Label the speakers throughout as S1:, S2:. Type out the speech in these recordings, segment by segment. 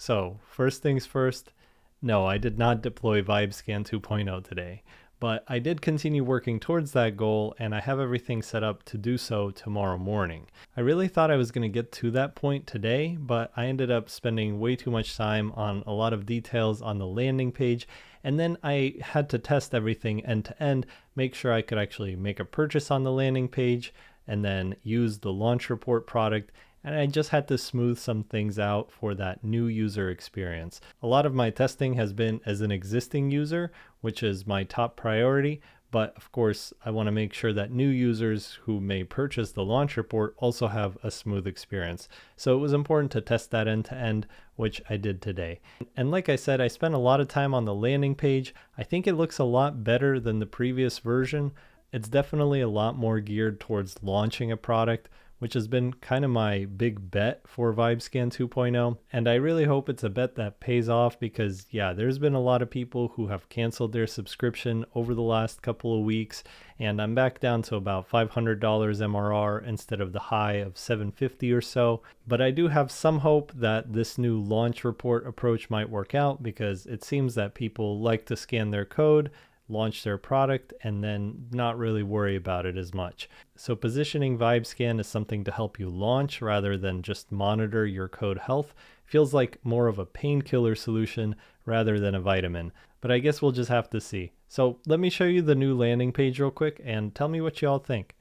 S1: So first things first, no, I did not deploy VibeScan 2.0 today, but I did continue working towards that goal, and I have everything set up to do so tomorrow morning. I really thought I was going to get to that point today, but I ended up spending way too much time on a lot of details on the landing page, and then I had to test everything end to end, make sure I could actually make a purchase on the landing page, and then use the launch report product. And I just had to smooth some things out for that new user experience. A lot of my testing has been as an existing user, which is my top priority. But of course, I want to make sure that new users who may purchase the launch report also have a smooth experience. So it was important to test that end to end, which I did today. And like I said, I spent a lot of time on the landing page. I think it looks a lot better than the previous version. It's definitely a lot more geared towards launching a product, which has been kind of my big bet for VibeScan 2.0. And I really hope it's a bet that pays off because, yeah, there's been a lot of people who have canceled their subscription over the last couple of weeks, and I'm back down to about $500 MRR instead of the high of $750 or so. But I do have some hope that this new launch report approach might work out because it seems that people like to scan their code, launch their product, and then not really worry about it as much. So positioning VibeScan as something to help you launch rather than just monitor your code health feels like more of a painkiller solution rather than a vitamin. But I guess we'll just have to see. So let me show you the new landing page real quick and tell me what y'all think.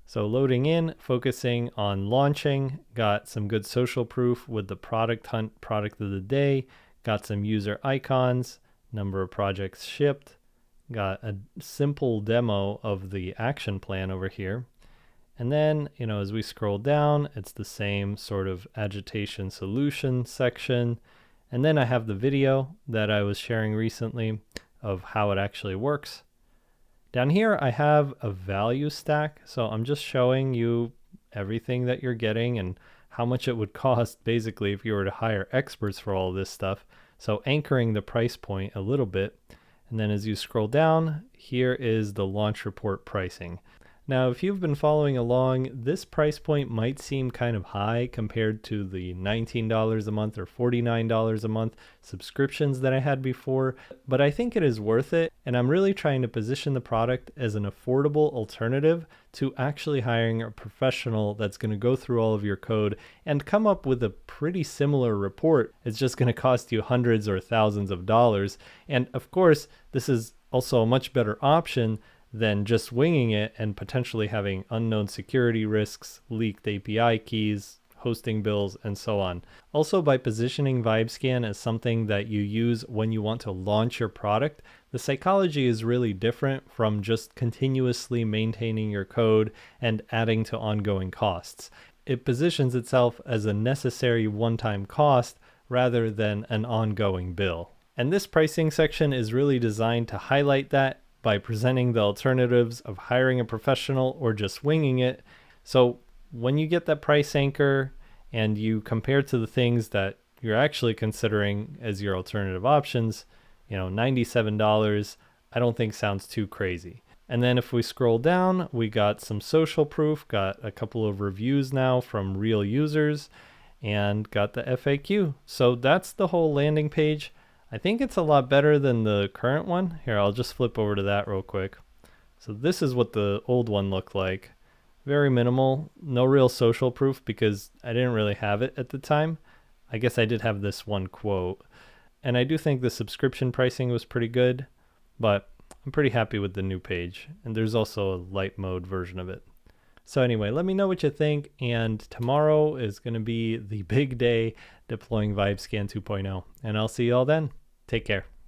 S1: So loading in, focusing on launching, got some good social proof with the product hunt product of the day, got some user icons, number of projects shipped, got a simple demo of the action plan over here. And then, as we scroll down, it's the same sort of agitation solution section. And then I have the video that I was sharing recently of how it actually works. Down here, I have a value stack. So I'm just showing you everything that you're getting and how much it would cost basically if you were to hire experts for all this stuff. So anchoring the price point a little bit. And then as you scroll down, here is the launch report pricing. Now, if you've been following along, this price point might seem kind of high compared to the $19 a month or $49 a month subscriptions that I had before, but I think it is worth it. And I'm really trying to position the product as an affordable alternative to actually hiring a professional that's going to go through all of your code and come up with a pretty similar report. It's just going to cost you hundreds or thousands of dollars. And of course, this is also a much better option than just winging it and potentially having unknown security risks, leaked API keys, hosting bills, and so on. Also, by positioning VibeScan as something that you use when you want to launch your product, the psychology is really different from just continuously maintaining your code and adding to ongoing costs. It positions itself as a necessary one-time cost rather than an ongoing bill. And this pricing section is really designed to highlight that by presenting the alternatives of hiring a professional or just winging it. So when you get that price anchor and you compare to the things that you're actually considering as your alternative options, $97 I don't think sounds too crazy. And then if we scroll down, we got some social proof, got a couple of reviews now from real users, and got the FAQ. So that's the whole landing page. I think it's a lot better than the current one. Here, I'll just flip over to that real quick. So this is what the old one looked like. Very minimal, no real social proof because I didn't really have it at the time. I guess I did have this one quote. And I do think the subscription pricing was pretty good, but I'm pretty happy with the new page. And there's also a light mode version of it. So anyway, let me know what you think. And tomorrow is going to be the big day deploying VibeScan 2.0. And I'll see you all then. Take care.